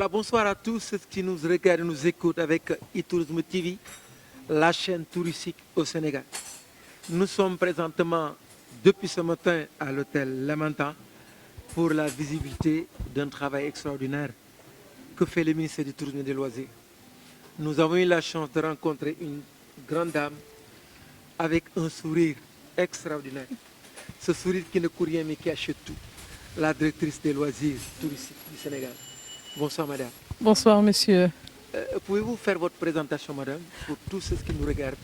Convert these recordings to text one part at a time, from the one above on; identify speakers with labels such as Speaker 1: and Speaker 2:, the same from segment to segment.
Speaker 1: Voilà, bonsoir à tous ceux qui nous regardent et nous écoutent avec e-Tourisme TV, la chaîne touristique au Sénégal. Nous sommes présentement depuis ce matin à l'hôtel Lamentin pour la visibilité d'un travail extraordinaire que fait le ministère du Tourisme et des Loisirs. Nous avons eu la chance de rencontrer une grande dame avec un sourire extraordinaire. Ce sourire qui ne coûte rien mais qui achète tout. La directrice des loisirs touristiques du Sénégal. Bonsoir madame.
Speaker 2: Bonsoir monsieur.
Speaker 1: Pouvez-vous faire votre présentation madame pour tous ceux qui nous regardent?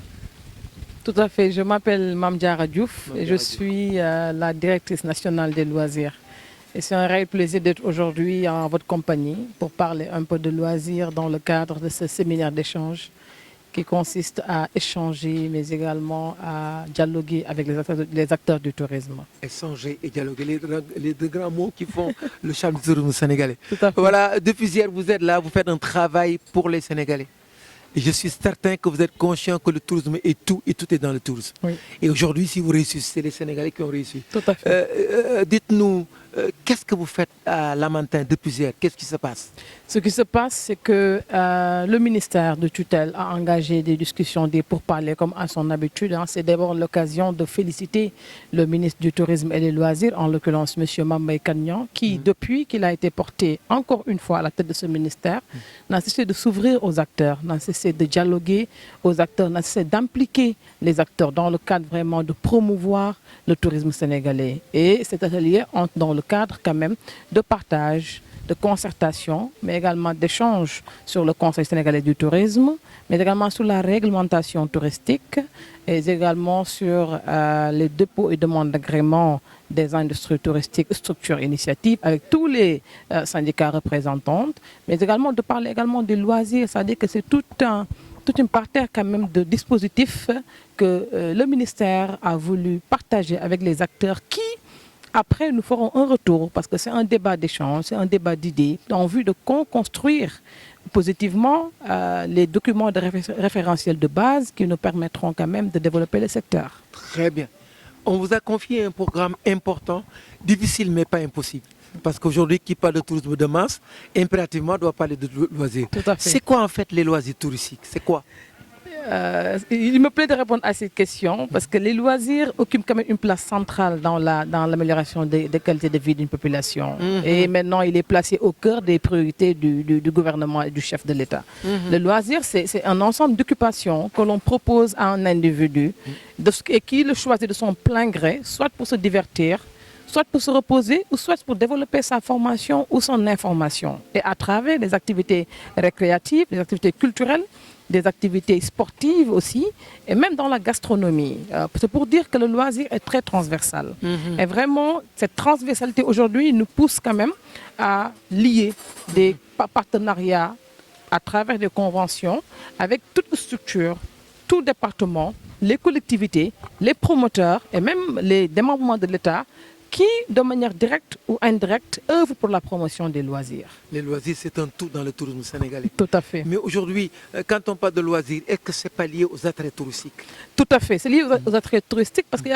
Speaker 2: Tout à fait, je m'appelle Mame Diarra Diouf et je suis la directrice nationale des loisirs. Et c'est un réel plaisir d'être aujourd'hui en votre compagnie pour parler un peu de loisirs dans le cadre de ce séminaire d'échange qui consiste à échanger mais également à dialoguer avec les acteurs du tourisme.
Speaker 1: Échanger et dialoguer, les deux grands mots qui font le charme du tourisme sénégalais.
Speaker 2: Tout à fait.
Speaker 1: Voilà, depuis hier vous êtes là, vous faites un travail pour les Sénégalais. Et je suis certain que vous êtes conscient que le tourisme est tout et tout est dans le tourisme.
Speaker 2: Oui.
Speaker 1: Et aujourd'hui, si vous réussissez, c'est les Sénégalais qui ont réussi.
Speaker 2: Tout à fait.
Speaker 1: Dites-nous, qu'est-ce que vous faites à Lamentin depuis hier? Qu'est-ce qui se passe?
Speaker 2: Ce qui se passe, c'est que le ministère de tutelle a engagé des discussions, des pourparlers comme à son habitude. C'est d'abord l'occasion de féliciter le ministre du Tourisme et des Loisirs, en l'occurrence M. Mame Mbaye Kane, qui, depuis qu'il a été porté encore une fois à la tête de ce ministère, n'a cessé de s'ouvrir aux acteurs, n'a cessé de dialoguer aux acteurs, n'a cessé d'impliquer les acteurs dans le cadre vraiment de promouvoir le tourisme sénégalais. Et cet atelier entre dans le cadre quand même de partage, de concertation, mais également d'échanges sur le Conseil sénégalais du tourisme, mais également sur la réglementation touristique et également sur les dépôts et demandes d'agrément des industries touristiques, structures initiatives, avec tous les syndicats représentants, mais également de parler également des loisirs, c'est-à-dire que c'est toute une parterre quand même de dispositifs que le ministère a voulu partager avec les acteurs qui, après, nous ferons un retour parce que c'est un débat d'échange, c'est un débat d'idées en vue de construire positivement les documents de référentiel de base qui nous permettront quand même de développer le secteur.
Speaker 1: Très bien. On vous a confié un programme important, difficile mais pas impossible. Parce qu'aujourd'hui, qui parle de tourisme de masse, impérativement doit parler de loisirs.
Speaker 2: Tout à fait.
Speaker 1: C'est quoi en fait les loisirs touristiques? C'est quoi?
Speaker 2: Il me plaît de répondre à cette question parce que les loisirs occupent quand même une place centrale dans l'amélioration des qualités de vie d'une population. Et maintenant, il est placé au cœur des priorités du gouvernement et du chef de l'État. Le loisir, c'est un ensemble d'occupations que l'on propose à un individu et qui le choisit de son plein gré, soit pour se divertir, soit pour se reposer, ou soit pour développer sa formation ou son information. Et à travers des activités récréatives, des activités culturelles, des activités sportives aussi, et même dans la gastronomie. C'est pour dire que le loisir est très transversal. Et vraiment, cette transversalité aujourd'hui nous pousse quand même à lier des partenariats à travers des conventions avec toute structure, tout département, les collectivités, les promoteurs et même les démembrements de l'État qui, de manière directe ou indirecte, œuvrent pour la promotion des loisirs.
Speaker 1: Les loisirs, c'est un tout dans le tourisme sénégalais.
Speaker 2: Tout à fait.
Speaker 1: Mais aujourd'hui, quand on parle de loisirs, est-ce que ce n'est pas lié aux attraits touristiques?
Speaker 2: Tout à fait. C'est lié aux attraits touristiques parce qu'il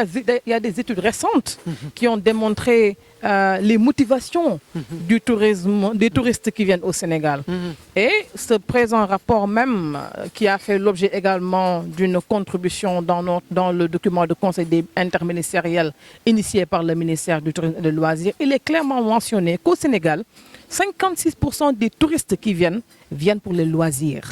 Speaker 2: y a des études récentes qui ont démontré les motivations du tourisme, des touristes qui viennent au Sénégal. Et ce présent rapport même, qui a fait l'objet également d'une contribution dans le document de conseil interministériel initié par le ministère du Tourisme et des Loisirs, il est clairement mentionné qu'au Sénégal, 56% des touristes qui viennent pour les loisirs.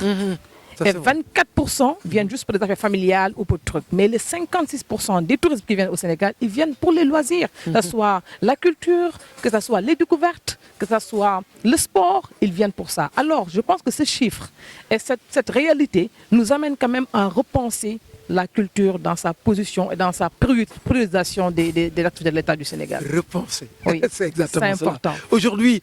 Speaker 2: Et 24% viennent juste pour des affaires familiales ou pour trucs. Mais les 56% des touristes qui viennent au Sénégal, ils viennent pour les loisirs. Que ce soit la culture, que ce soit les découvertes, que ce soit le sport, ils viennent pour ça. Alors, je pense que ces chiffres et cette réalité nous amènent quand même à repenser la culture dans sa position et dans sa priorisation des activités de l'État du Sénégal.
Speaker 1: Repenser,
Speaker 2: oui,
Speaker 1: c'est exactement ça.
Speaker 2: C'est important.
Speaker 1: Aujourd'hui,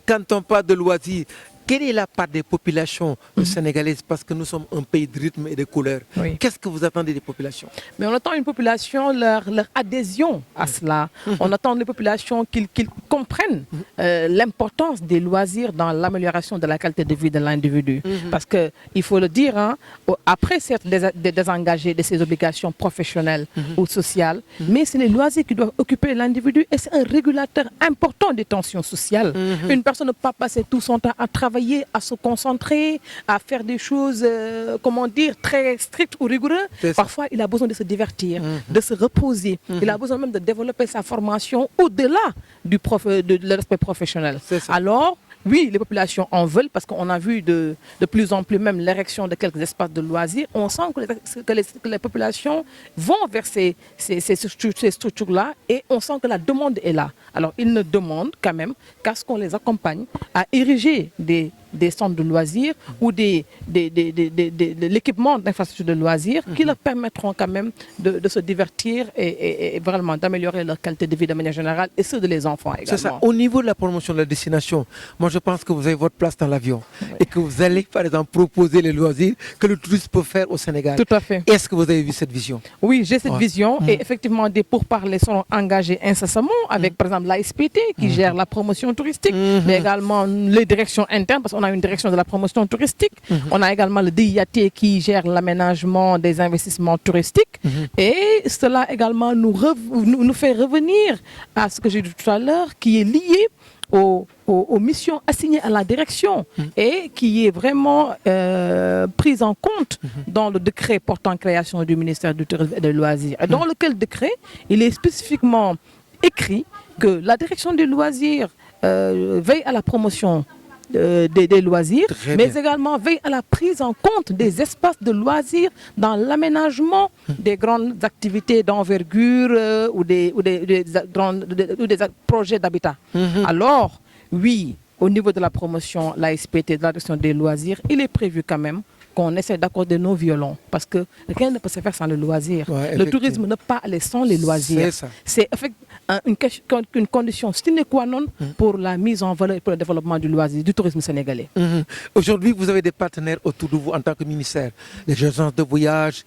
Speaker 1: quand on parle de loisirs, quelle est la part des populations sénégalaises, parce que nous sommes un pays de rythme et de couleurs.
Speaker 2: Oui.
Speaker 1: Qu'est-ce que vous attendez des populations?
Speaker 2: Mais on attend une population, leur adhésion à cela. On attend les populations qu'ils comprennent l'importance des loisirs dans l'amélioration de la qualité de vie de l'individu. Parce qu'il faut le dire, hein, après s'être désengagé de ses obligations professionnelles ou sociales, mais c'est les loisirs qui doivent occuper l'individu et c'est un régulateur important des tensions sociales. Une personne ne peut pas passer tout son temps à travailler, à se concentrer, à faire des choses, comment dire, très strictes ou rigoureuses. Parfois, il a besoin de se divertir, de se reposer. Il a besoin même de développer sa formation au-delà de l'aspect professionnel. Alors, oui, les populations en veulent parce qu'on a vu de plus en plus même l'érection de quelques espaces de loisirs. On sent que les populations vont vers ces structures-là et on sent que la demande est là. Alors, ils ne demandent quand même qu'à ce qu'on les accompagne à ériger des centres de loisirs ou de l'équipement d'infrastructures de loisirs qui leur permettront quand même de se divertir et vraiment d'améliorer leur qualité de vie de manière générale et ceux de les enfants également.
Speaker 1: C'est ça. Au niveau de la promotion de la destination, moi je pense que vous avez votre place dans l'avion et que vous allez par exemple proposer les loisirs que le touriste peut faire au Sénégal.
Speaker 2: Tout à fait.
Speaker 1: Est-ce que vous avez vu cette vision?
Speaker 2: Oui, j'ai cette vision et effectivement des pourparlers seront engagés incessamment avec par exemple l'ASPT qui gère la promotion touristique, mais également les directions internes parce qu'on a une direction de la promotion touristique. On a également le DIAT qui gère l'aménagement des investissements touristiques. Et cela également nous fait revenir à ce que j'ai dit tout à l'heure, qui est lié aux missions assignées à la direction et qui est vraiment prise en compte dans le décret portant création du ministère du Tourisme et des Loisirs. Et dans lequel décret, il est spécifiquement écrit que la direction des loisirs veille à la promotion des loisirs, mais également veille à la prise en compte des espaces de loisirs dans l'aménagement des grandes activités d'envergure ou des projets d'habitat. Alors, oui, au niveau de la promotion, l'ASPT, de la direction des loisirs, il est prévu quand même qu'on essaie d'accorder nos violons parce que rien ne peut se faire sans le loisir. Le tourisme ne peut pas aller sans les loisirs. C'est une condition sine qua non pour la mise en valeur et pour le développement du loisir, du tourisme sénégalais.
Speaker 1: Aujourd'hui, vous avez des partenaires autour de vous en tant que ministère, les agences de voyage,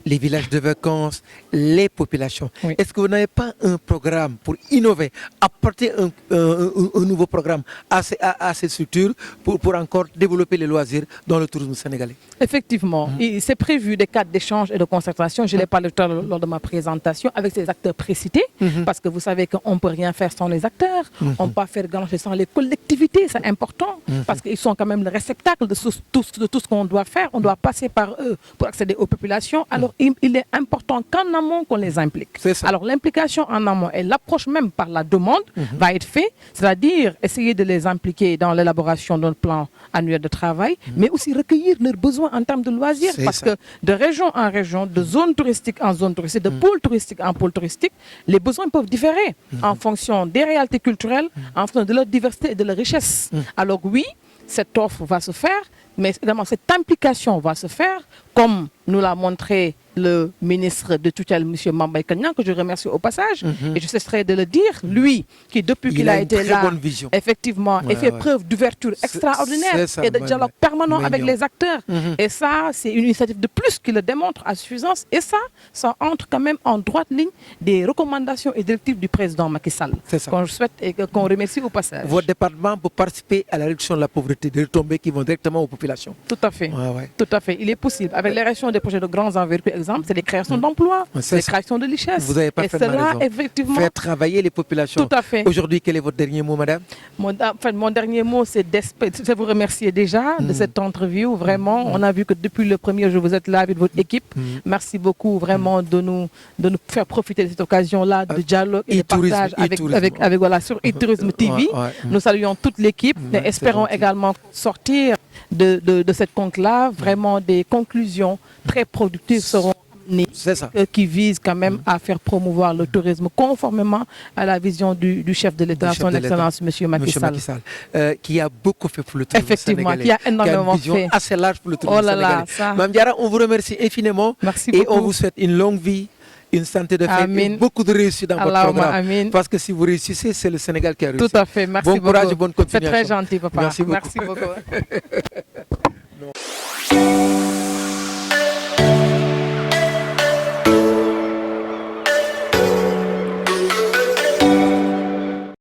Speaker 1: les villages de vacances, les populations. Est-ce que vous n'avez pas un programme pour innover, apporter un nouveau programme à ces structures pour encore développer les loisirs dans le tourisme sénégalais?
Speaker 2: Effectivement, c'est prévu des cadres d'échange et de concertation. Je l'ai parlé tout à l'heure lors de ma présentation avec ces acteurs précités, parce que vous savez qu'on ne peut rien faire sans les acteurs, on ne peut pas faire grand-chose sans les collectivités, c'est important, parce qu'ils sont quand même le réceptacle de tout ce qu'on doit faire. On doit passer par eux pour accéder aux populations. Alors, il est important qu'en amont, qu'on les implique. Alors, l'implication en amont et l'approche même par la demande va être faite, c'est-à-dire essayer de les impliquer dans l'élaboration d'un plan annuel de travail, mais aussi recueillir leurs besoins en termes de loisirs, parce que de région en région, de zone touristique en zone touristique, de pôle touristique en pôle touristique, les besoins peuvent différer en fonction des réalités culturelles, en fonction de leur diversité et de leur richesse. Alors oui, cette offre va se faire, mais également cette implication va se faire, comme nous l'a montré le ministre de tutelle, M. Mambay Kagnan, que je remercie au passage, et je cesserai de le dire, lui, qui depuis qu'il a été là, effectivement, fait preuve d'ouverture extraordinaire et de dialogue permanent avec les acteurs. Et ça, c'est une initiative de plus qui le démontre à suffisance, et ça entre quand même en droite ligne des recommandations et directives du président Macky Sall, qu'on souhaite et qu'on remercie au passage.
Speaker 1: Votre département peut participer à la réduction de la pauvreté, des retombées qui vont directement aux populations.
Speaker 2: Tout à fait. Tout à fait. Il est possible. Avec l'érection des projets de grands envergures, exemple, c'est des créations d'emplois, des créations de richesses.
Speaker 1: Vous avez parfaitement raison.
Speaker 2: Effectivement,
Speaker 1: faire travailler les populations.
Speaker 2: Tout à fait.
Speaker 1: Aujourd'hui, quel est votre dernier mot, madame?
Speaker 2: Mon dernier mot, c'est de vous remercier déjà de cette interview. Vraiment, on a vu que depuis le premier jour, vous êtes là avec votre équipe. Merci beaucoup vraiment de nous faire profiter de cette occasion-là de dialogue et de partage avec sur e-tourisme TV. Nous saluons toute l'équipe et espérons également sortir de cette conclave vraiment des conclusions très productives seront amenées qui visent quand même à faire promouvoir le tourisme conformément à la vision du chef de l'État, son Excellence M. Macky Sall.
Speaker 1: Qui a beaucoup fait pour le tourisme sénégalais.
Speaker 2: Qui a énormément
Speaker 1: fait. Qui a une vision assez large pour le tourisme sénégalais.
Speaker 2: Ça.
Speaker 1: Mme Diarra, on vous remercie infiniment.
Speaker 2: Merci
Speaker 1: et
Speaker 2: beaucoup.
Speaker 1: on vous souhaite une longue vie une santé de fer
Speaker 2: Amin.
Speaker 1: et beaucoup de réussite dans votre
Speaker 2: Allahumma
Speaker 1: programme.
Speaker 2: amin.
Speaker 1: Parce que si vous réussissez, c'est le Sénégal qui a réussi.
Speaker 2: Tout à fait, merci
Speaker 1: bon
Speaker 2: beaucoup.
Speaker 1: Courage et bonne
Speaker 2: C'est
Speaker 1: continuation.
Speaker 2: très gentil, papa.
Speaker 1: Merci beaucoup.
Speaker 2: Merci beaucoup.